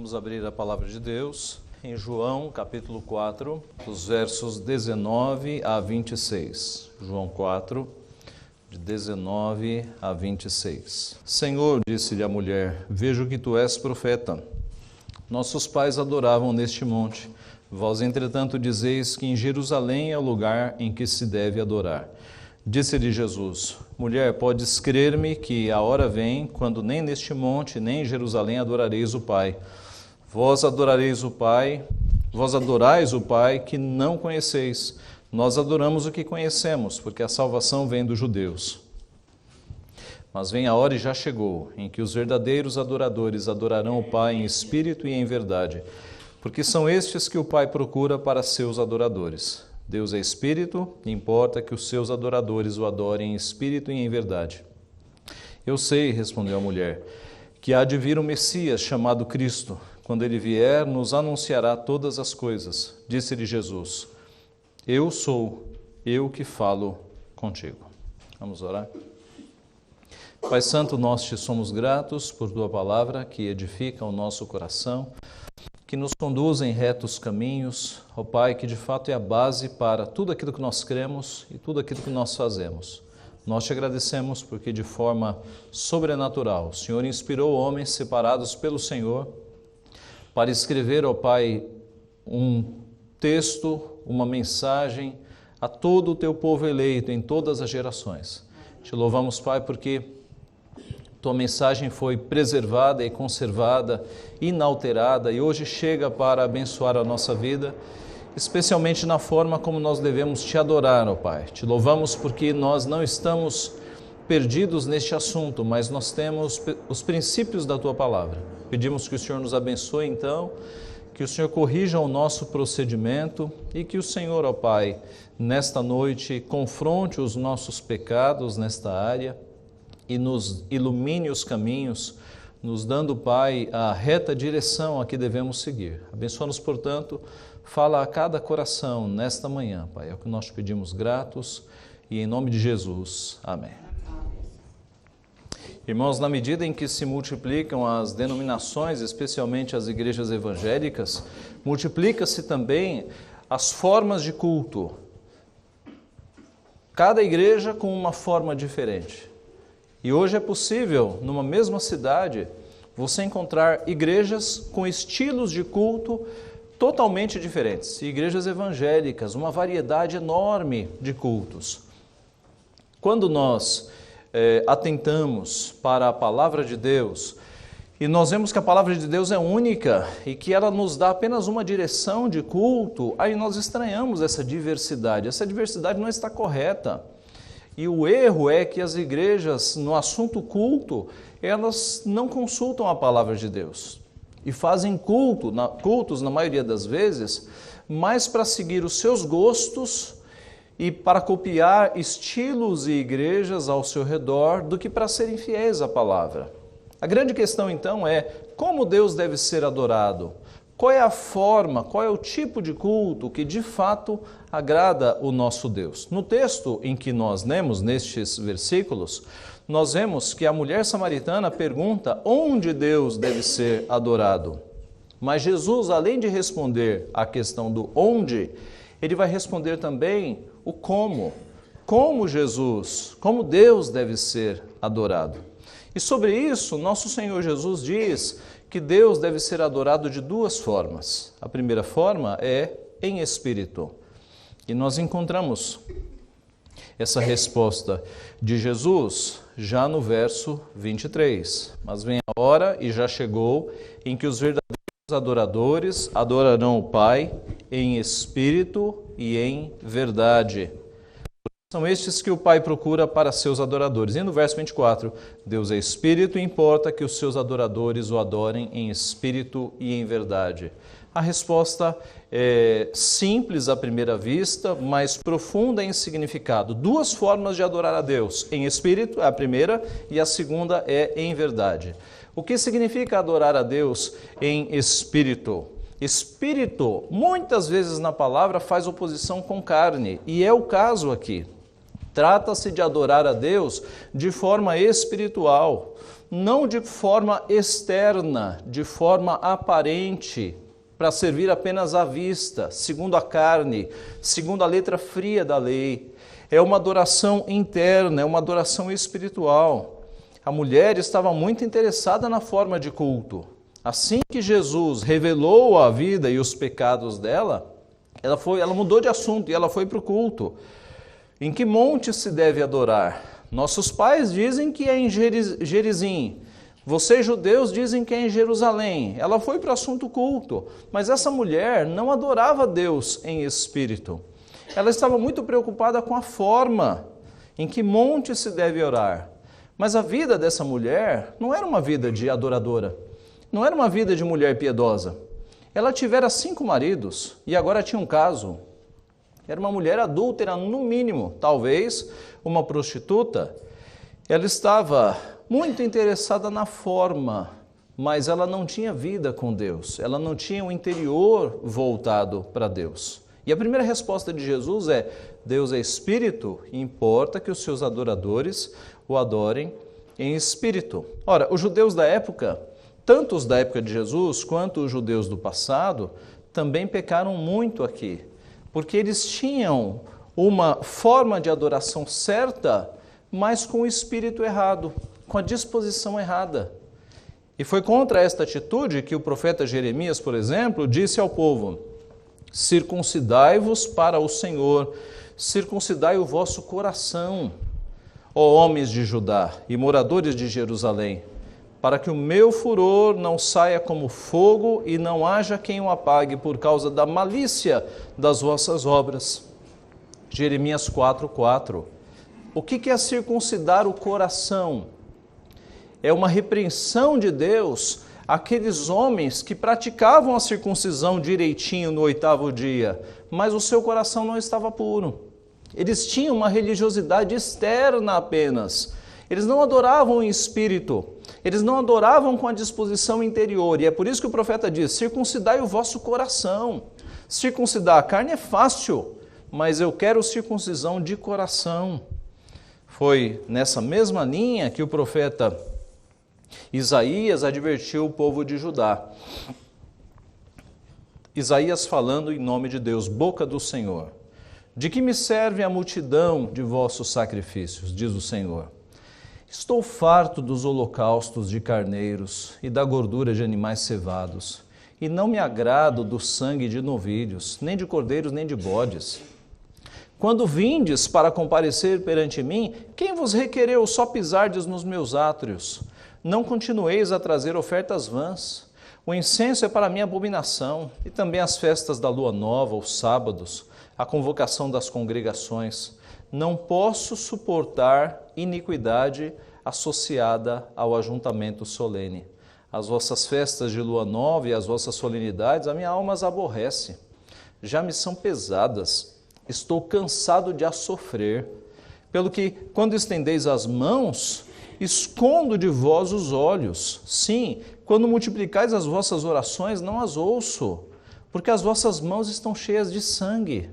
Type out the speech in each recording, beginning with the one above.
Vamos abrir a palavra de Deus em João, capítulo 4, dos versos 19 a 26. João 4, de 19 a 26. Senhor, disse-lhe a mulher, vejo que tu és profeta. Nossos pais adoravam neste monte. Vós, entretanto, dizeis que em Jerusalém é o lugar em que se deve adorar. Disse-lhe Jesus, mulher, podes crer-me que a hora vem, quando nem neste monte, nem em Jerusalém adorareis o Pai. Vós adorais o Pai que não conheceis. Nós adoramos o que conhecemos, porque a salvação vem dos judeus. Mas vem a hora e já chegou, em que os verdadeiros adoradores adorarão o Pai em espírito e em verdade, porque são estes que o Pai procura para seus adoradores. Deus é espírito, e importa que os seus adoradores o adorem em espírito e em verdade. Eu sei, respondeu a mulher, que há de vir o Messias, chamado Cristo. Quando ele vier, nos anunciará todas as coisas. Disse-lhe Jesus, eu sou, eu que falo contigo. Vamos orar? Pai Santo, nós te somos gratos por tua palavra que edifica o nosso coração, que nos conduz em retos caminhos, ó Pai, que de fato é a base para tudo aquilo que nós cremos e tudo aquilo que nós fazemos. Nós te agradecemos porque de forma sobrenatural o Senhor inspirou homens separados pelo Senhor para escrever, ó Pai, um texto, uma mensagem a todo o teu povo eleito em todas as gerações. Te louvamos, Pai, porque tua mensagem foi preservada e conservada, inalterada, e hoje chega para abençoar a nossa vida, especialmente na forma como nós devemos te adorar, ó Pai. Te louvamos porque nós não estamos perdidos neste assunto, mas nós temos os princípios da tua palavra. Pedimos que o Senhor nos abençoe, então, que o Senhor corrija o nosso procedimento e que o Senhor, ó Pai, nesta noite, confronte os nossos pecados nesta área, e nos ilumine os caminhos, nos dando, Pai, a reta direção a que devemos seguir. Abençoa-nos, portanto, fala a cada coração nesta manhã, Pai. É o que nós te pedimos gratos e em nome de Jesus. Amém. Irmãos, na medida em que se multiplicam as denominações, especialmente as igrejas evangélicas, multiplica-se também as formas de culto. Cada igreja com uma forma diferente. E hoje é possível, numa mesma cidade, você encontrar igrejas com estilos de culto totalmente diferentes. Igrejas evangélicas, uma variedade enorme de cultos. Quando nós atentamos para a palavra de Deus, e nós vemos que a palavra de Deus é única e que ela nos dá apenas uma direção de culto, aí nós estranhamos essa diversidade. Essa diversidade não está correta. E o erro é que as igrejas, no assunto culto, elas não consultam a palavra de Deus. E fazem cultos, na maioria das vezes, mais para seguir os seus gostos e para copiar estilos e igrejas ao seu redor do que para serem fiéis à palavra. A grande questão, então, é como Deus deve ser adorado? Qual é a forma, qual é o tipo de culto que de fato agrada o nosso Deus? No texto em que nós lemos, nestes versículos, nós vemos que a mulher samaritana pergunta onde Deus deve ser adorado. Mas Jesus, além de responder a questão do onde, ele vai responder também o como. Como Deus deve ser adorado. E sobre isso, nosso Senhor Jesus diz que Deus deve ser adorado de duas formas. A primeira forma é em espírito. E nós encontramos essa resposta de Jesus já no verso 23. Mas vem a hora, e já chegou, em que os verdadeiros adoradores adorarão o Pai em espírito e em verdade. São estes que o Pai procura para seus adoradores. E no verso 24, Deus é espírito e importa que os seus adoradores o adorem em espírito e em verdade. A resposta é simples à primeira vista, mas profunda em significado. Duas formas de adorar a Deus. Em espírito é a primeira e a segunda é em verdade. O que significa adorar a Deus em espírito? Espírito, muitas vezes na palavra, faz oposição com carne, e é o caso aqui. Trata-se de adorar a Deus de forma espiritual, não de forma externa, de forma aparente, para servir apenas à vista, segundo a carne, segundo a letra fria da lei. É uma adoração interna, é uma adoração espiritual. A mulher estava muito interessada na forma de culto. Assim que Jesus revelou a vida e os pecados dela, ela mudou de assunto e ela foi para o culto. Em que monte se deve adorar? Nossos pais dizem que é em Gerizim. Vocês judeus dizem que é em Jerusalém. Ela foi para o assunto culto. Mas essa mulher não adorava Deus em espírito. Ela estava muito preocupada com a forma. Em que monte se deve orar? Mas a vida dessa mulher não era uma vida de adoradora. Não era uma vida de mulher piedosa. Ela tivera 5 maridos e agora tinha um caso. Era uma mulher adúltera, no mínimo, talvez uma prostituta. Ela estava muito interessada na forma, mas ela não tinha vida com Deus. Ela não tinha o interior voltado para Deus. E a primeira resposta de Jesus é: Deus é espírito e importa que os seus adoradores o adorem em espírito. Ora, os judeus da época, tanto os da época de Jesus quanto os judeus do passado, também pecaram muito aqui. Porque eles tinham uma forma de adoração certa, mas com o espírito errado, com a disposição errada. E foi contra esta atitude que o profeta Jeremias, por exemplo, disse ao povo: circuncidai-vos para o Senhor, circuncidai o vosso coração, ó homens de Judá e moradores de Jerusalém, para que o meu furor não saia como fogo e não haja quem o apague por causa da malícia das vossas obras. Jeremias 4:4. O que é circuncidar o coração? É uma repreensão de Deus àqueles homens que praticavam a circuncisão direitinho no 8º dia, mas o seu coração não estava puro. Eles tinham uma religiosidade externa apenas. Eles não adoravam em espírito, eles não adoravam com a disposição interior. E é por isso que o profeta diz: circuncidai o vosso coração. Circuncidar a carne é fácil, mas eu quero circuncisão de coração. Foi nessa mesma linha que o profeta Isaías advertiu o povo de Judá. Isaías falando em nome de Deus, boca do Senhor: de que me serve a multidão de vossos sacrifícios, diz o Senhor. Estou farto dos holocaustos de carneiros e da gordura de animais cevados, e não me agrado do sangue de novilhos, nem de cordeiros, nem de bodes. Quando vindes para comparecer perante mim, quem vos requereu só pisardes nos meus átrios? Não continueis a trazer ofertas vãs. O incenso é para mim abominação, e também as festas da lua nova, os sábados, a convocação das congregações. Não posso suportar iniquidade associada ao ajuntamento solene. As vossas festas de lua nova e as vossas solenidades, a minha alma as aborrece. Já me são pesadas, estou cansado de as sofrer. Pelo que, quando estendeis as mãos, escondo de vós os olhos. Sim, quando multiplicais as vossas orações, não as ouço, porque as vossas mãos estão cheias de sangue.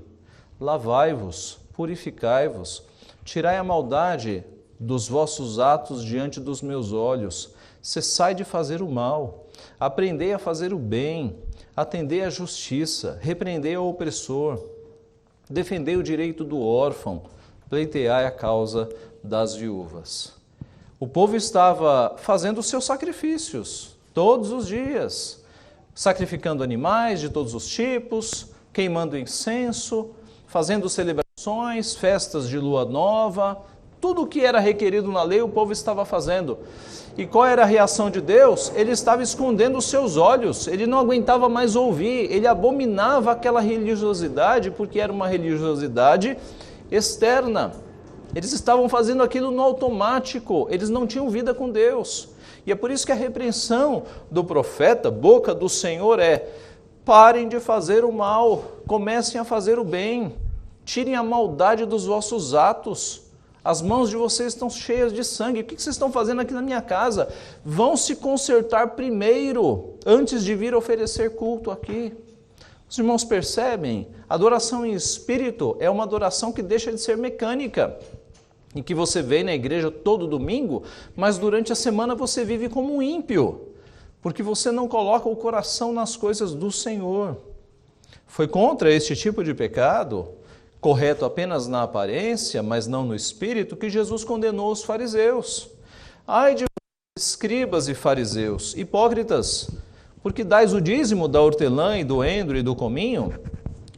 Lavai-vos, purificai-vos, tirai a maldade dos vossos atos diante dos meus olhos, cessai de fazer o mal, aprendei a fazer o bem, atendei à justiça, repreendei ao opressor, defendei o direito do órfão, pleiteai a causa das viúvas. O povo estava fazendo os seus sacrifícios todos os dias, sacrificando animais de todos os tipos, queimando incenso, fazendo celebrações, festas de lua nova, tudo o que era requerido na lei o povo estava fazendo. E qual era a reação de Deus? Ele estava escondendo os seus olhos, ele não aguentava mais ouvir, ele abominava aquela religiosidade, porque era uma religiosidade externa. Eles estavam fazendo aquilo no automático, eles não tinham vida com Deus. E é por isso que a repreensão do profeta, boca do Senhor, é: parem de fazer o mal, comecem a fazer o bem, tirem a maldade dos vossos atos. As mãos de vocês estão cheias de sangue. O que vocês estão fazendo aqui na minha casa? Vão se consertar primeiro, antes de vir oferecer culto aqui. Os irmãos percebem? A adoração em espírito é uma adoração que deixa de ser mecânica. em que você vem na igreja todo domingo, mas durante a semana você vive como um ímpio, porque você não coloca o coração nas coisas do Senhor. Foi contra este tipo de pecado, correto apenas na aparência, mas não no espírito, que Jesus condenou os fariseus. Ai de escribas e fariseus, hipócritas, porque dais o dízimo da hortelã e do endro e do cominho,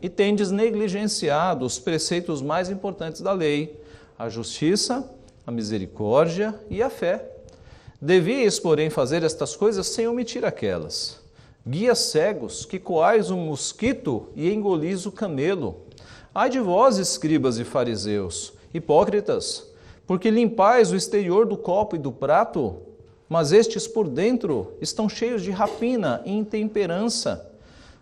e tendes negligenciado os preceitos mais importantes da lei, a justiça, a misericórdia e a fé. Devíeis, porém, fazer estas coisas sem omitir aquelas. Guias cegos, que coais o mosquito e engolis o camelo. Ai de vós, escribas e fariseus, hipócritas, porque limpais o exterior do copo e do prato, mas estes por dentro estão cheios de rapina e intemperança.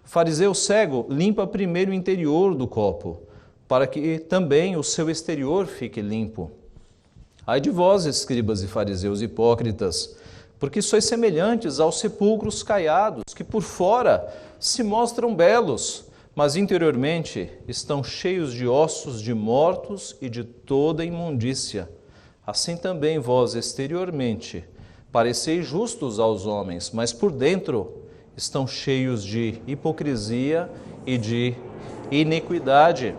Fariseu cego, limpa primeiro o interior do copo, para que também o seu exterior fique limpo. Ai de vós, escribas e fariseus hipócritas, porque sois semelhantes aos sepulcros caiados, que por fora se mostram belos, mas interiormente estão cheios de ossos de mortos e de toda imundícia. Assim também vós exteriormente pareceis justos aos homens, mas por dentro estão cheios de hipocrisia e de iniquidade.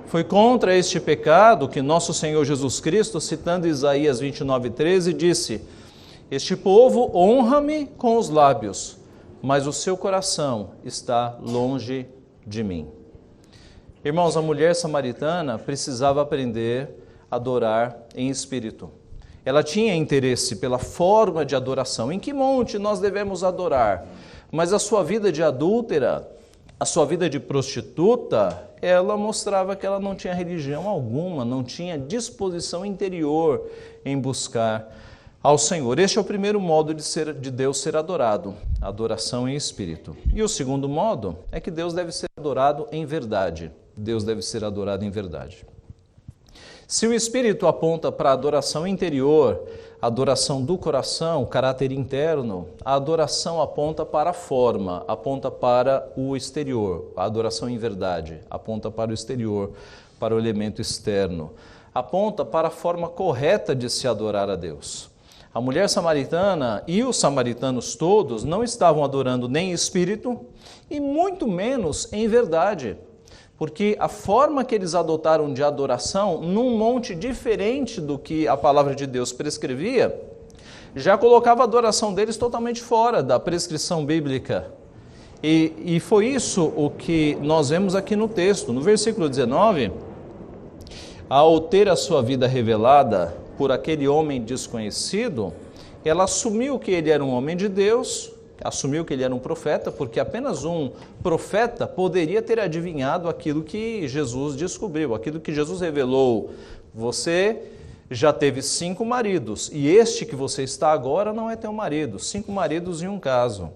Foi contra este pecado que nosso Senhor Jesus Cristo, citando Isaías 29:13, disse: Este povo honra-me com os lábios, mas o seu coração está longe de mim. Irmãos, a mulher samaritana precisava aprender a adorar em espírito. Ela tinha interesse pela forma de adoração. Em que monte nós devemos adorar? Mas a sua vida de adúltera, a sua vida de prostituta, ela mostrava que ela não tinha religião alguma, não tinha disposição interior em buscar ao Senhor. Este é o primeiro modo de Deus ser adorado, adoração em espírito. E o segundo modo é que Deus deve ser adorado em verdade. Deus deve ser adorado em verdade. Se o espírito aponta para a adoração interior, a adoração do coração, caráter interno, a adoração aponta para a forma, aponta para o exterior. A adoração em verdade aponta para o exterior, para o elemento externo. Aponta para a forma correta de se adorar a Deus. A mulher samaritana e os samaritanos todos não estavam adorando nem em espírito e muito menos em verdade. Porque a forma que eles adotaram de adoração, num monte diferente do que a palavra de Deus prescrevia, já colocava a adoração deles totalmente fora da prescrição bíblica. E foi isso o que nós vemos aqui no texto. No versículo 19, ao ter a sua vida revelada por aquele homem desconhecido, ela assumiu que ele era um homem de Deus, assumiu que ele era um profeta, porque apenas um profeta poderia ter adivinhado aquilo que Jesus descobriu, aquilo que Jesus revelou. Você já teve 5 maridos, e este que você está agora não é teu marido, 5 maridos em um caso.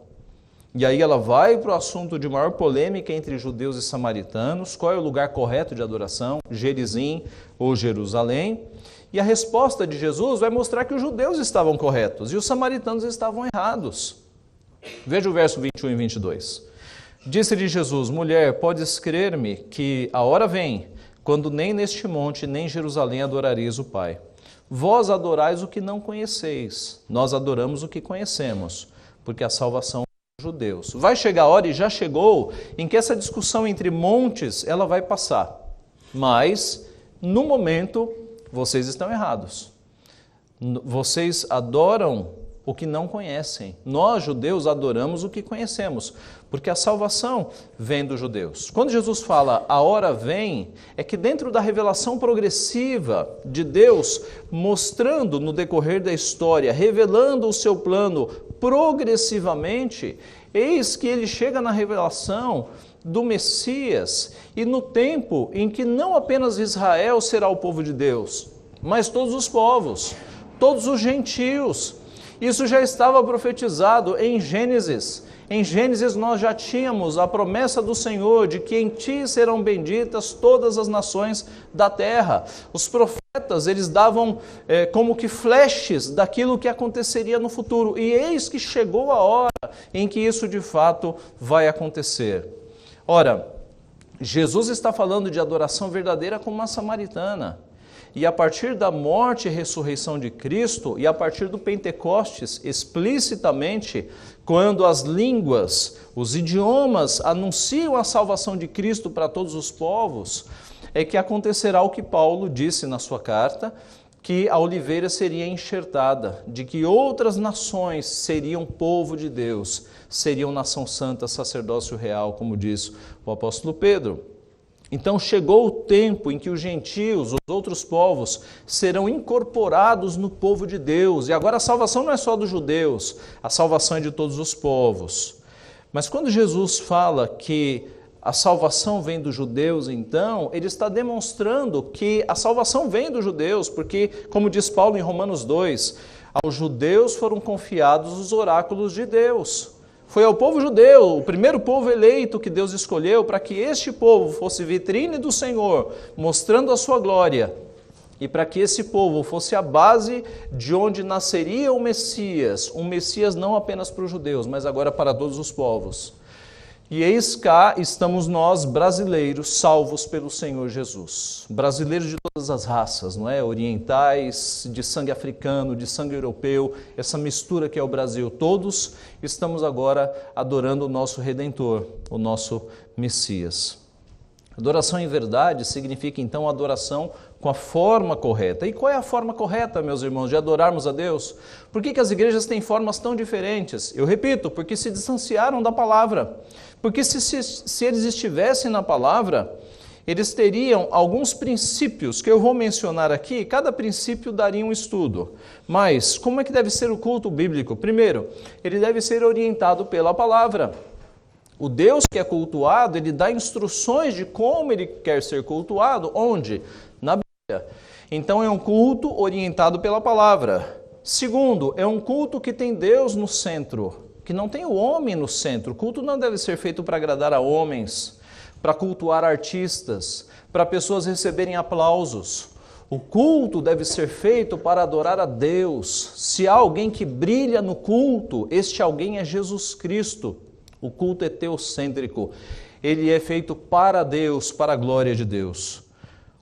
E aí ela vai para o assunto de maior polêmica entre judeus e samaritanos, qual é o lugar correto de adoração, Gerizim ou Jerusalém, e a resposta de Jesus vai mostrar que os judeus estavam corretos e os samaritanos estavam errados. Veja o verso 21 e 22. Disse-lhe Jesus: mulher, podes crer-me que a hora vem, quando nem neste monte, nem em Jerusalém adorareis o Pai. Vós adorais o que não conheceis, nós adoramos o que conhecemos, porque a salvação é dos judeus. Vai chegar a hora, e já chegou, em que essa discussão entre montes, ela vai passar. Mas, no momento, vocês estão errados. Vocês adoram o que não conhecem. Nós, judeus, adoramos o que conhecemos, porque a salvação vem dos judeus. Quando Jesus fala, a hora vem, é que dentro da revelação progressiva de Deus, mostrando no decorrer da história, revelando o seu plano progressivamente, eis que ele chega na revelação do Messias e no tempo em que não apenas Israel será o povo de Deus, mas todos os povos, todos os gentios. Isso já estava profetizado em Gênesis. Em Gênesis nós já tínhamos a promessa do Senhor de que em ti serão benditas todas as nações da terra. Os profetas, eles davam como que flashes daquilo que aconteceria no futuro. E eis que chegou a hora em que isso de fato vai acontecer. Ora, Jesus está falando de adoração verdadeira como uma samaritana. e a partir da morte e ressurreição de Cristo, e a partir do Pentecostes, explicitamente, quando as línguas, os idiomas anunciam a salvação de Cristo para todos os povos, é que acontecerá o que Paulo disse na sua carta, que a oliveira seria enxertada, de que outras nações seriam povo de Deus, seriam nação santa, sacerdócio real, como diz o apóstolo Pedro. Então chegou o tempo em que os gentios, os outros povos, serão incorporados no povo de Deus. E agora a salvação não é só dos judeus, a salvação é de todos os povos. Mas quando Jesus fala que a salvação vem dos judeus, então, ele está demonstrando que a salvação vem dos judeus, porque, como diz Paulo em Romanos 2, aos judeus foram confiados os oráculos de Deus. Foi ao povo judeu, o primeiro povo eleito que Deus escolheu, para que este povo fosse vitrine do Senhor, mostrando a sua glória, e para que esse povo fosse a base de onde nasceria um Messias não apenas para os judeus, mas agora para todos os povos. E eis cá estamos nós, brasileiros, salvos pelo Senhor Jesus. Brasileiros de todas as raças, não é? Orientais, de sangue africano, de sangue europeu, essa mistura que é o Brasil. Todos estamos agora adorando o nosso Redentor, o nosso Messias. Adoração em verdade significa então adoração com a forma correta. E qual é a forma correta, meus irmãos, de adorarmos a Deus? Por que as igrejas têm formas tão diferentes? Eu repito, porque se distanciaram da palavra. Porque se eles estivessem na palavra, eles teriam alguns princípios que eu vou mencionar aqui, cada princípio daria um estudo. Mas como é que deve ser o culto bíblico? Primeiro, ele deve ser orientado pela palavra. O Deus que é cultuado, ele dá instruções de como ele quer ser cultuado, onde? Na Bíblia. Então é um culto orientado pela palavra. Segundo, é um culto que tem Deus no centro, que não tem o homem no centro. O culto não deve ser feito para agradar a homens, para cultuar artistas, para pessoas receberem aplausos. O culto deve ser feito para adorar a Deus. Se há alguém que brilha no culto, este alguém é Jesus Cristo. O culto é teocêntrico, ele é feito para Deus, para a glória de Deus.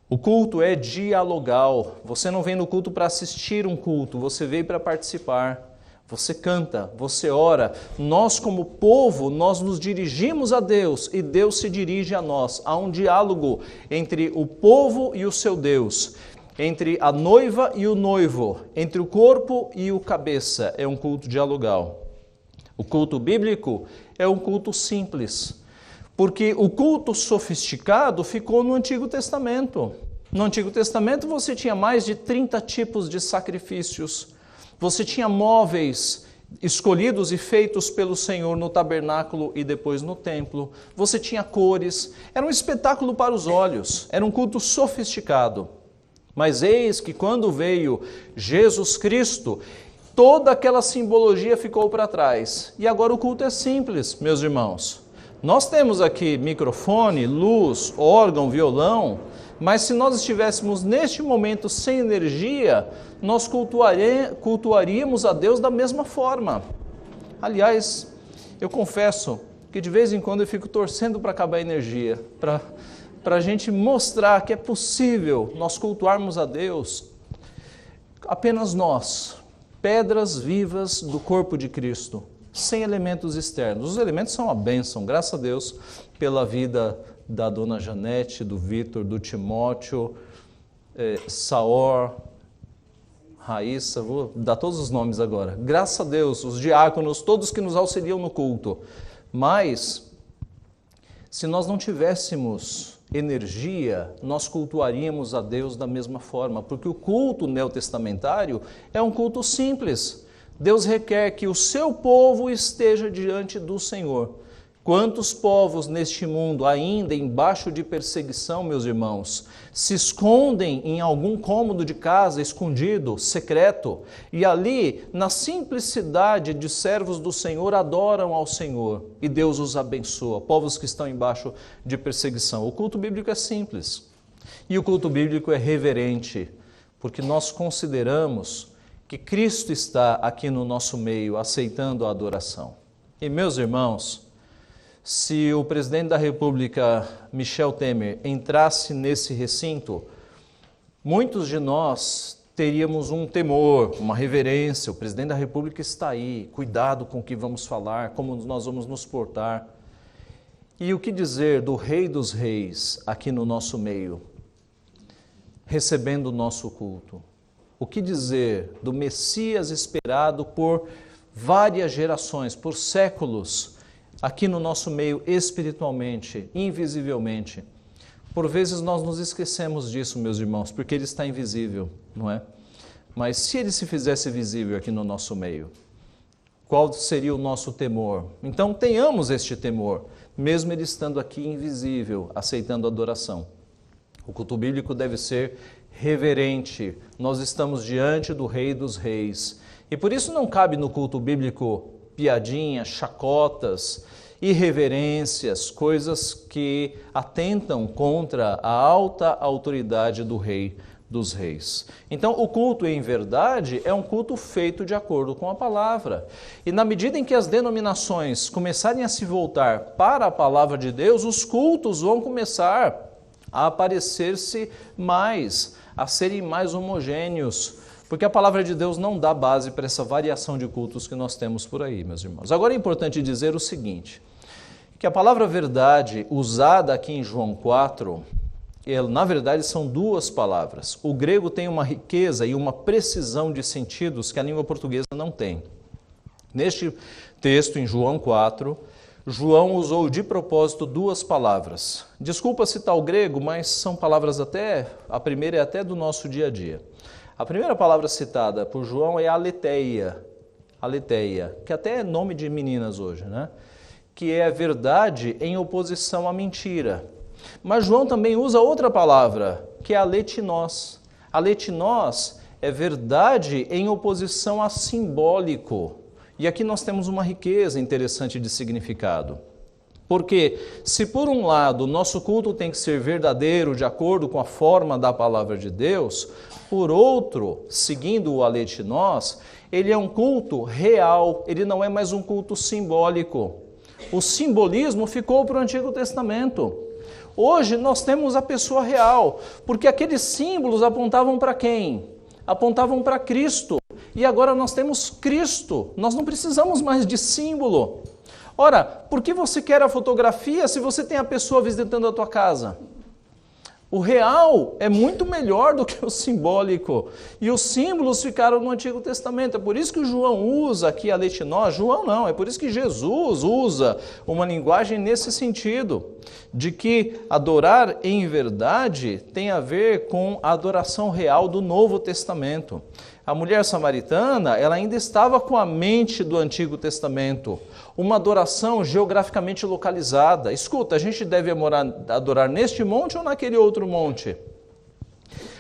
O culto é dialogal, você não vem no culto para assistir um culto, você veio para participar. Você canta, você ora, nós como povo, nós nos dirigimos a Deus e Deus se dirige a nós. Há um diálogo entre o povo e o seu Deus, entre a noiva e o noivo, entre o corpo e o cabeça, é um culto dialogal. O culto bíblico é um culto simples, porque o culto sofisticado ficou no Antigo Testamento. No Antigo Testamento você tinha mais de 30 tipos de sacrifícios, você tinha móveis escolhidos e feitos pelo Senhor no tabernáculo e depois no templo, você tinha cores, era um espetáculo para os olhos, era um culto sofisticado. Mas eis que quando veio Jesus Cristo, toda aquela simbologia ficou para trás. E agora o culto é simples, meus irmãos. Nós temos aqui microfone, luz, órgão, violão, mas se nós estivéssemos neste momento sem energia, nós cultuaríamos a Deus da mesma forma. Aliás, eu confesso que de vez em quando eu fico torcendo para acabar a energia, para a gente mostrar que é possível nós cultuarmos a Deus apenas nós, pedras vivas do corpo de Cristo, sem elementos externos. Os elementos são a bênção, graças a Deus, pela vida da dona Janete, do Vitor, do Timóteo, Saor, Raíssa, vou dar todos os nomes agora. Graças a Deus, os diáconos, todos que nos auxiliam no culto. Mas, se nós não tivéssemos energia, nós cultuaríamos a Deus da mesma forma, porque o culto neotestamentário é um culto simples. Deus requer que o seu povo esteja diante do Senhor. Quantos povos neste mundo, ainda embaixo de perseguição, meus irmãos, se escondem em algum cômodo de casa, escondido, secreto, e ali, na simplicidade de servos do Senhor, adoram ao Senhor, e Deus os abençoa, povos que estão embaixo de perseguição. O culto bíblico é simples, e o culto bíblico é reverente, porque nós consideramos que Cristo está aqui no nosso meio, aceitando a adoração. E, meus irmãos, se o presidente da República, Michel Temer, entrasse nesse recinto, muitos de nós teríamos um temor, uma reverência. O presidente da República está aí, cuidado com o que vamos falar, como nós vamos nos portar. E o que dizer do Rei dos Reis aqui no nosso meio, recebendo o nosso culto? O que dizer do Messias esperado por várias gerações, por séculos, aqui no nosso meio espiritualmente, invisivelmente? Por vezes nós nos esquecemos disso, meus irmãos, porque ele está invisível, não é? Mas se ele se fizesse visível aqui no nosso meio, qual seria o nosso temor? Então tenhamos este temor, mesmo ele estando aqui invisível, aceitando adoração. O culto bíblico deve ser reverente. Nós estamos diante do Rei dos Reis. E por isso não cabe no culto bíblico piadinhas, chacotas, irreverências, coisas que atentam contra a alta autoridade do Rei dos Reis. Então, o culto, em verdade, é um culto feito de acordo com a palavra. E na medida em que as denominações começarem a se voltar para a palavra de Deus, os cultos vão começar a aparecer-se mais, a serem mais homogêneos, porque a palavra de Deus não dá base para essa variação de cultos que nós temos por aí, meus irmãos. Agora é importante dizer o seguinte, que a palavra verdade usada aqui em João 4, na verdade são duas palavras. O grego tem uma riqueza e uma precisão de sentidos que a língua portuguesa não tem. Neste texto, em João 4, João usou de propósito duas palavras. Desculpa citar o grego, mas são palavras a primeira é até do nosso dia a dia. A primeira palavra citada por João é aletheia, que até é nome de meninas hoje, né? Que é a verdade em oposição à mentira. Mas João também usa outra palavra, que é aletinós. Aletinós é verdade em oposição a simbólico. E aqui nós temos uma riqueza interessante de significado. Porque se por um lado o nosso culto tem que ser verdadeiro de acordo com a forma da palavra de Deus, por outro, seguindo o aletinós, ele é um culto real, ele não é mais um culto simbólico. O simbolismo ficou para o Antigo Testamento. Hoje nós temos a pessoa real, porque aqueles símbolos apontavam para quem? Apontavam para Cristo. E agora nós temos Cristo, nós não precisamos mais de símbolo. Ora, por que você quer a fotografia se você tem a pessoa visitando a tua casa? O real é muito melhor do que o simbólico. E os símbolos ficaram no Antigo Testamento. É por isso que o João usa aqui a letinós. João não, é por isso que Jesus usa uma linguagem nesse sentido. De que adorar em verdade tem a ver com a adoração real do Novo Testamento. A mulher samaritana, ela ainda estava com a mente do Antigo Testamento, uma adoração geograficamente localizada. Escuta, a gente deve adorar neste monte ou naquele outro monte?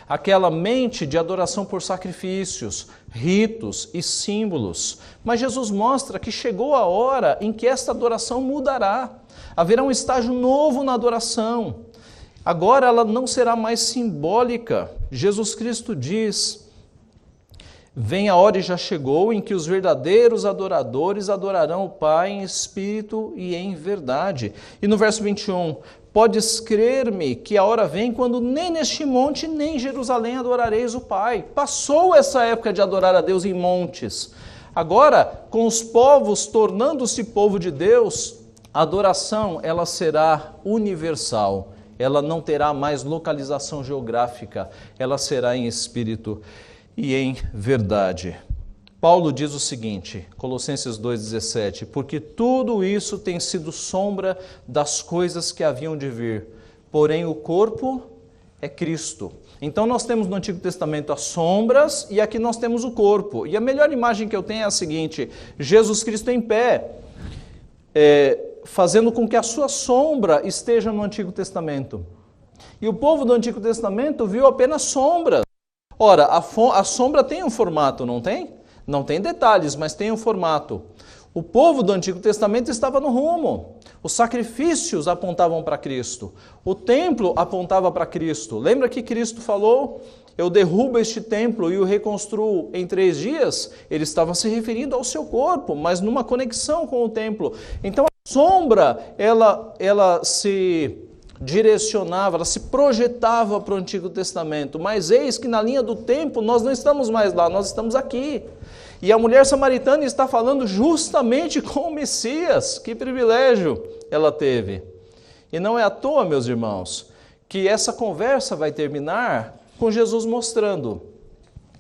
Aquela mente de adoração por sacrifícios, ritos e símbolos. Mas Jesus mostra que chegou a hora em que esta adoração mudará. Haverá um estágio novo na adoração. Agora ela não será mais simbólica. Jesus Cristo diz: vem a hora e já chegou em que os verdadeiros adoradores adorarão o Pai em espírito e em verdade. E no verso 21, podes crer-me que a hora vem quando nem neste monte nem em Jerusalém adorareis o Pai. Passou essa época de adorar a Deus em montes. Agora, com os povos tornando-se povo de Deus, a adoração ela será universal. Ela não terá mais localização geográfica, ela será em espírito e em verdade. Paulo diz o seguinte, Colossenses 2,17, porque tudo isso tem sido sombra das coisas que haviam de vir, porém o corpo é Cristo. Então nós temos no Antigo Testamento as sombras e aqui nós temos o corpo. E a melhor imagem que eu tenho é a seguinte, Jesus Cristo em pé, fazendo com que a sua sombra esteja no Antigo Testamento. E o povo do Antigo Testamento viu apenas sombras. Ora, a sombra tem um formato, não tem? Não tem detalhes, mas tem um formato. O povo do Antigo Testamento estava no rumo. Os sacrifícios apontavam para Cristo. O templo apontava para Cristo. Lembra que Cristo falou, eu derrubo este templo e o reconstruo em 3 dias? Ele estava se referindo ao seu corpo, mas numa conexão com o templo. Então a sombra, ela se direcionava, ela se projetava para o Antigo Testamento. Mas eis que na linha do tempo nós não estamos mais lá, nós estamos aqui. E a mulher samaritana está falando justamente com o Messias. Que privilégio ela teve. E não é à toa, meus irmãos, que essa conversa vai terminar com Jesus mostrando: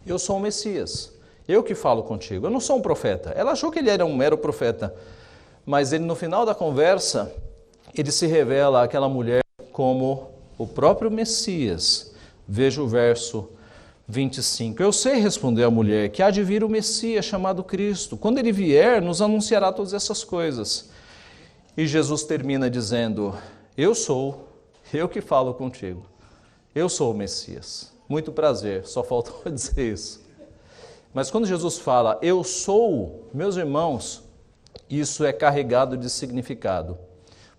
eu sou o Messias, eu que falo contigo, eu não sou um profeta. Ela achou que ele era um mero profeta, mas ele, no final da conversa, ele se revela àquela mulher como o próprio Messias. Veja o verso 25. Eu sei, respondeu a mulher, que há de vir o Messias chamado Cristo. Quando ele vier, nos anunciará todas essas coisas. E Jesus termina dizendo: eu sou, eu que falo contigo. Eu sou o Messias. Muito prazer, só faltou dizer isso. Mas quando Jesus fala, eu sou, meus irmãos, isso é carregado de significado.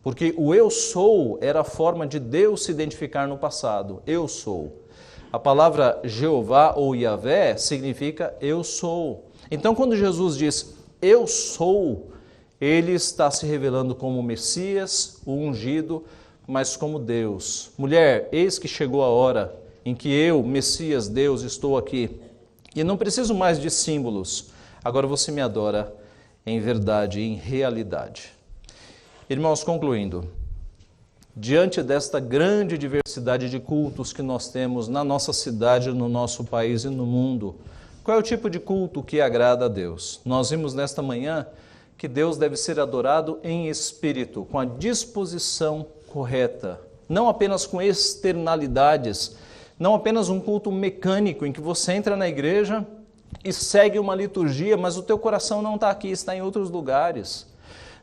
Porque o eu sou era a forma de Deus se identificar no passado. Eu sou. A palavra Jeová ou Yahvé significa eu sou. Então, quando Jesus diz eu sou, ele está se revelando como o Messias, o ungido, mas como Deus. Mulher, eis que chegou a hora em que eu, Messias, Deus, estou aqui. E não preciso mais de símbolos. Agora você me adora em verdade, em realidade. Irmãos, concluindo, diante desta grande diversidade de cultos que nós temos na nossa cidade, no nosso país e no mundo, qual é o tipo de culto que agrada a Deus? Nós vimos nesta manhã que Deus deve ser adorado em espírito, com a disposição correta, não apenas com externalidades, não apenas um culto mecânico em que você entra na igreja e segue uma liturgia, mas o teu coração não está aqui, está em outros lugares.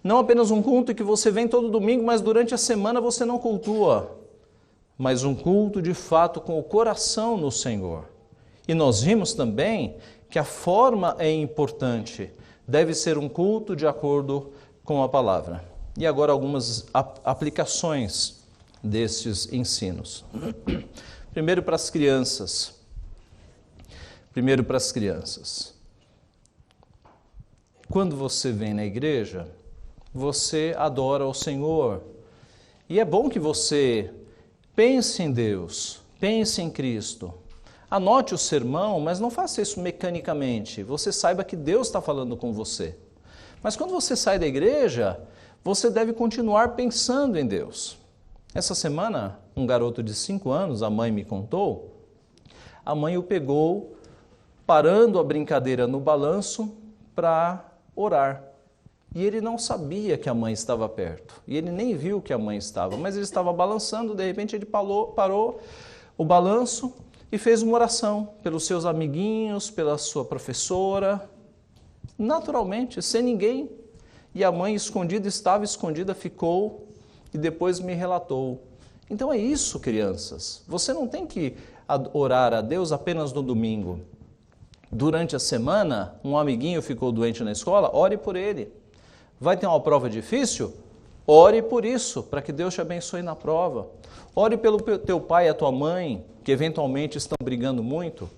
Não apenas um culto em que você vem todo domingo, mas durante a semana você não cultua, mas um culto de fato com o coração no Senhor. E nós vimos também que a forma é importante, deve ser um culto de acordo com a palavra. E agora algumas aplicações desses ensinos. Primeiro para as crianças. Quando você vem na igreja, você adora o Senhor. E é bom que você pense em Deus, pense em Cristo. Anote o sermão, mas não faça isso mecanicamente. Você saiba que Deus está falando com você. Mas quando você sai da igreja, você deve continuar pensando em Deus. Essa semana, um garoto de 5 anos, a mãe me contou, a mãe o pegou parando a brincadeira no balanço para orar. E ele não sabia que a mãe estava perto. E ele nem viu que a mãe estava, mas ele estava balançando, de repente ele parou o balanço e fez uma oração pelos seus amiguinhos, pela sua professora, naturalmente, sem ninguém. E a mãe estava escondida, ficou e depois me relatou. Então é isso, crianças. Você não tem que orar a Deus apenas no domingo. Durante a semana, um amiguinho ficou doente na escola, ore por ele. Vai ter uma prova difícil? Ore por isso, para que Deus te abençoe na prova. Ore pelo teu pai e a tua mãe, que eventualmente estão brigando muito.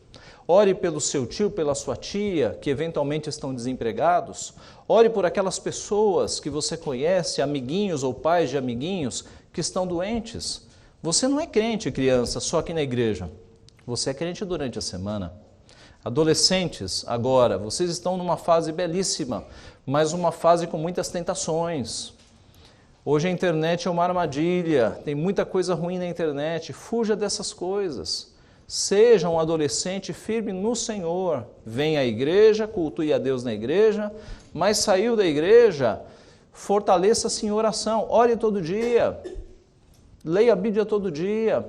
Ore pelo seu tio, pela sua tia, que eventualmente estão desempregados. Ore por aquelas pessoas que você conhece, amiguinhos ou pais de amiguinhos, que estão doentes. Você não é crente, criança, só aqui na igreja. Você é crente durante a semana. Adolescentes, agora, vocês estão numa fase belíssima, mas uma fase com muitas tentações. Hoje a internet é uma armadilha, tem muita coisa ruim na internet, fuja dessas coisas. Seja um adolescente firme no Senhor, venha à igreja, cultue a Deus na igreja, mas saiu da igreja, fortaleça-se em oração, ore todo dia, leia a Bíblia todo dia,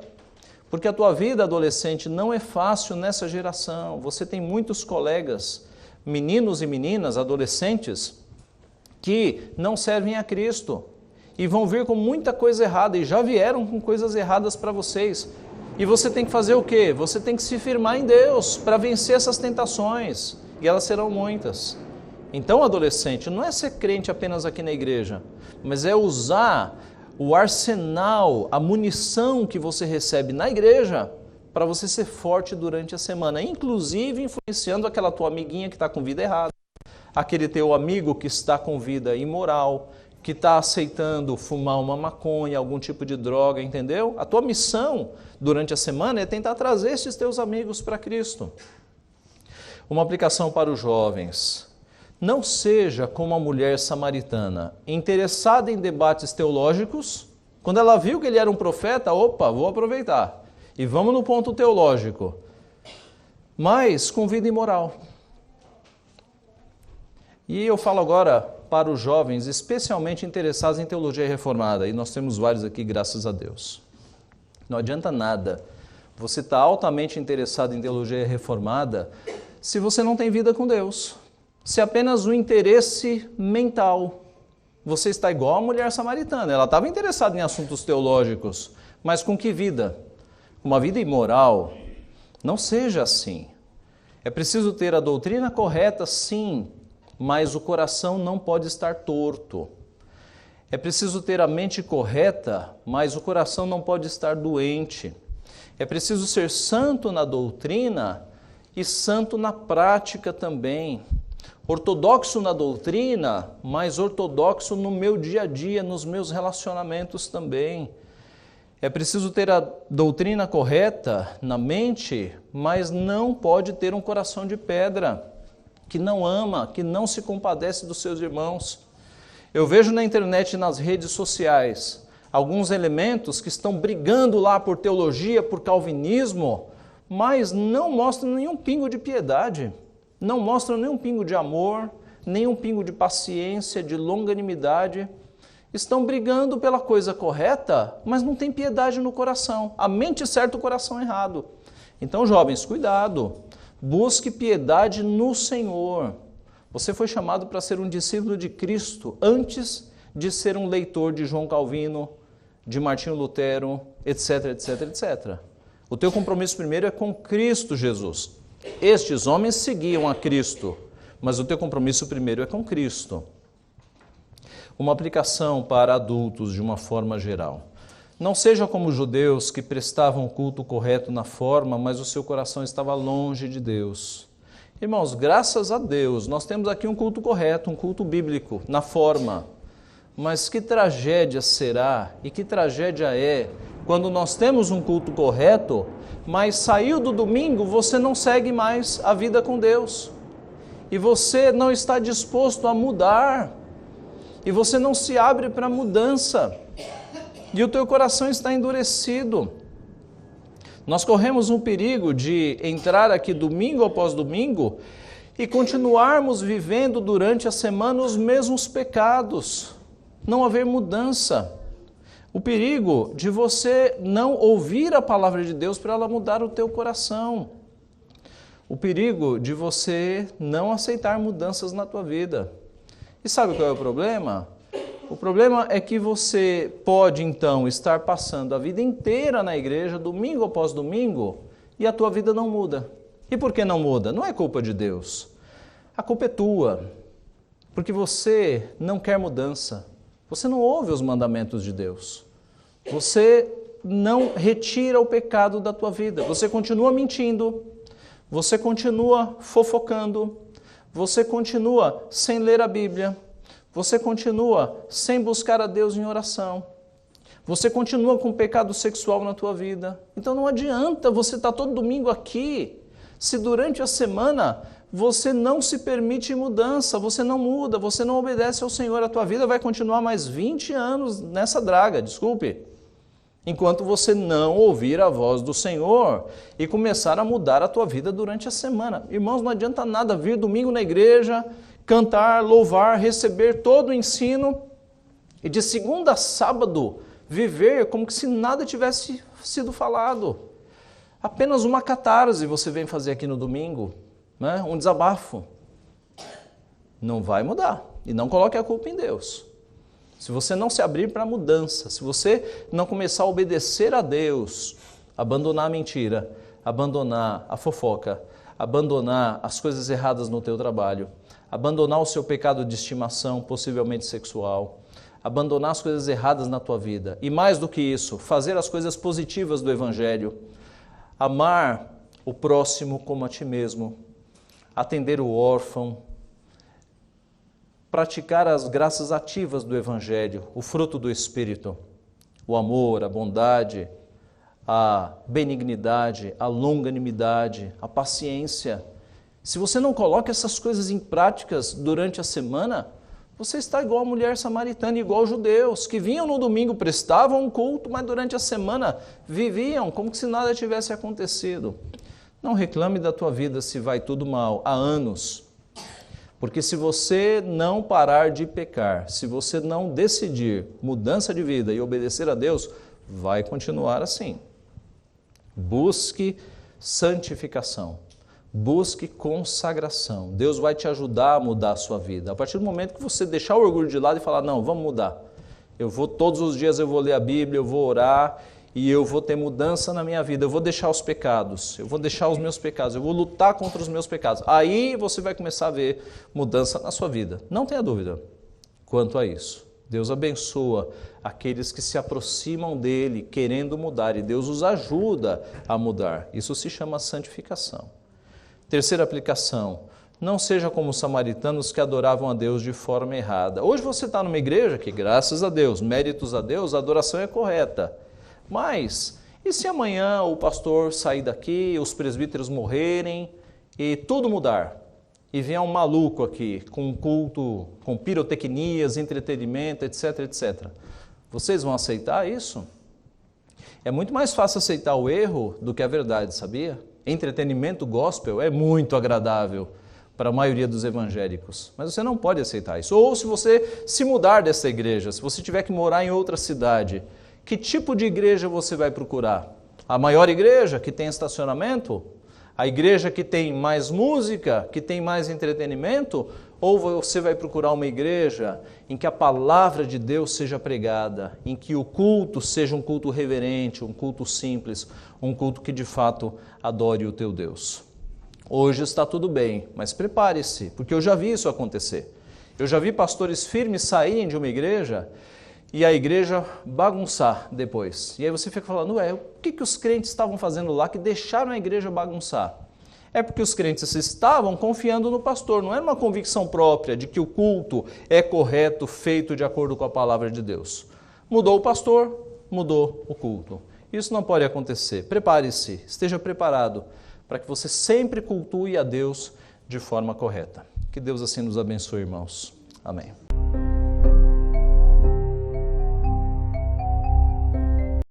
porque a tua vida, adolescente, não é fácil nessa geração. Você tem muitos colegas, meninos e meninas, adolescentes, que não servem a Cristo e vão vir com muita coisa errada e já vieram com coisas erradas para vocês. E você tem que fazer o quê? Você tem que se firmar em Deus para vencer essas tentações, e elas serão muitas. Então, adolescente, não é ser crente apenas aqui na igreja, mas é usar o arsenal, a munição que você recebe na igreja para você ser forte durante a semana, inclusive influenciando aquela tua amiguinha que está com vida errada, aquele teu amigo que está com vida imoral, que está aceitando fumar uma maconha, algum tipo de droga, entendeu? A tua missão durante a semana é tentar trazer esses teus amigos para Cristo. Uma aplicação para os jovens. Não seja como a mulher samaritana, interessada em debates teológicos. Quando ela viu que ele era um profeta, opa, vou aproveitar. E vamos no ponto teológico. Mas com vida imoral. E eu falo agora para os jovens, especialmente interessados em teologia reformada. E nós temos vários aqui, graças a Deus. Não adianta nada você estar altamente interessado em teologia reformada se você não tem vida com Deus. Se apenas o interesse mental. Você está igual a mulher samaritana. Ela estava interessada em assuntos teológicos, mas com que vida? Uma vida imoral. Não seja assim. É preciso ter a doutrina correta, sim, mas o coração não pode estar torto. É preciso ter a mente correta, mas o coração não pode estar doente. É preciso ser santo na doutrina e santo na prática também. Ortodoxo na doutrina, mas ortodoxo no meu dia a dia, nos meus relacionamentos também. É preciso ter a doutrina correta na mente, mas não pode ter um coração de pedra, que não ama, que não se compadece dos seus irmãos. Eu vejo na internet e nas redes sociais alguns elementos que estão brigando lá por teologia, por calvinismo, mas não mostram nenhum pingo de piedade, não mostram nenhum pingo de amor, nenhum pingo de paciência, de longanimidade. Estão brigando pela coisa correta, mas não tem piedade no coração. A mente certa, o coração errado. Então, jovens, cuidado. Busque piedade no Senhor. Você foi chamado para ser um discípulo de Cristo antes de ser um leitor de João Calvino, de Martinho Lutero, etc, etc, etc. O teu compromisso primeiro é com Cristo Jesus. Estes homens seguiam a Cristo, mas o teu compromisso primeiro é com Cristo. Uma aplicação para adultos de uma forma geral. Não seja como os judeus que prestavam o culto correto na forma, mas o seu coração estava longe de Deus. Irmãos, graças a Deus, nós temos aqui um culto correto, um culto bíblico, na forma. Mas que tragédia será e que tragédia é quando nós temos um culto correto, mas saiu do domingo, você não segue mais a vida com Deus. E você não está disposto a mudar. E você não se abre para mudança. E o teu coração está endurecido. Nós corremos um perigo de entrar aqui domingo após domingo e continuarmos vivendo durante a semana os mesmos pecados. Não haver mudança. O perigo de você não ouvir a palavra de Deus para ela mudar o teu coração. O perigo de você não aceitar mudanças na tua vida. E sabe qual é o problema? O problema é que você pode, então, estar passando a vida inteira na igreja, domingo após domingo, e a tua vida não muda. E por que não muda? Não é culpa de Deus. A culpa é tua, porque você não quer mudança. Você não ouve os mandamentos de Deus. Você não retira o pecado da tua vida. Você continua mentindo, você continua fofocando, você continua sem ler a Bíblia, você continua sem buscar a Deus em oração, você continua com pecado sexual na tua vida. Então não adianta você estar todo domingo aqui, se durante a semana você não se permite mudança, você não muda, você não obedece ao Senhor, a tua vida vai continuar mais 20 anos nessa draga, desculpe, enquanto você não ouvir a voz do Senhor e começar a mudar a tua vida durante a semana. Irmãos, não adianta nada vir domingo na igreja, cantar, louvar, receber todo o ensino e de segunda a sábado viver como que se nada tivesse sido falado. Apenas uma catarse você vem fazer aqui no domingo, né? Um desabafo. Não vai mudar. E não coloque a culpa em Deus. Se você não se abrir para a mudança, se você não começar a obedecer a Deus, abandonar a mentira, abandonar a fofoca, abandonar as coisas erradas no teu trabalho, abandonar o seu pecado de estimação, possivelmente sexual, abandonar as coisas erradas na tua vida e mais do que isso, fazer as coisas positivas do Evangelho, amar o próximo como a ti mesmo, atender o órfão, praticar as graças ativas do Evangelho, o fruto do Espírito, o amor, a bondade, a benignidade, a longanimidade, a paciência. Se você não coloca essas coisas em práticas durante a semana, você está igual a mulher samaritana, igual aos judeus, que vinham no domingo, prestavam um culto, mas durante a semana viviam como se nada tivesse acontecido. Não reclame da tua vida se vai tudo mal há anos, porque se você não parar de pecar, se você não decidir mudança de vida e obedecer a Deus, vai continuar assim. Busque santificação, busque consagração. Deus vai te ajudar a mudar a sua vida. A partir do momento que você deixar o orgulho de lado e falar, não, vamos mudar. Todos os dias eu vou ler a Bíblia, eu vou orar e eu vou ter mudança na minha vida. Eu vou deixar os pecados, eu vou deixar os meus pecados, eu vou lutar contra os meus pecados. Aí você vai começar a ver mudança na sua vida. Não tenha dúvida quanto a isso. Deus abençoa aqueles que se aproximam dele querendo mudar e Deus os ajuda a mudar. Isso se chama santificação. Terceira aplicação, não seja como os samaritanos que adoravam a Deus de forma errada. Hoje você está numa igreja que, graças a Deus, méritos a Deus, a adoração é correta. Mas, e se amanhã o pastor sair daqui, os presbíteros morrerem e tudo mudar? E vier um maluco aqui com um culto, com pirotecnias, entretenimento, etc, etc. Vocês vão aceitar isso? É muito mais fácil aceitar o erro do que a verdade, sabia? Entretenimento gospel é muito agradável para a maioria dos evangélicos, mas você não pode aceitar isso. Ou se você se mudar dessa igreja, se você tiver que morar em outra cidade, que tipo de igreja você vai procurar? A maior igreja, que tem estacionamento? A igreja que tem mais música, que tem mais entretenimento? Ou você vai procurar uma igreja em que a palavra de Deus seja pregada, em que o culto seja um culto reverente, um culto simples, um culto que de fato adore o teu Deus? Hoje está tudo bem, mas prepare-se, porque eu já vi isso acontecer. Eu já vi pastores firmes saírem de uma igreja e a igreja bagunçar depois. E aí você fica falando, o que os crentes estavam fazendo lá que deixaram a igreja bagunçar? É porque os crentes estavam confiando no pastor, não era uma convicção própria de que o culto é correto, feito de acordo com a palavra de Deus. Mudou o pastor, mudou o culto. Isso não pode acontecer. Prepare-se, esteja preparado para que você sempre cultue a Deus de forma correta. Que Deus assim nos abençoe, irmãos. Amém.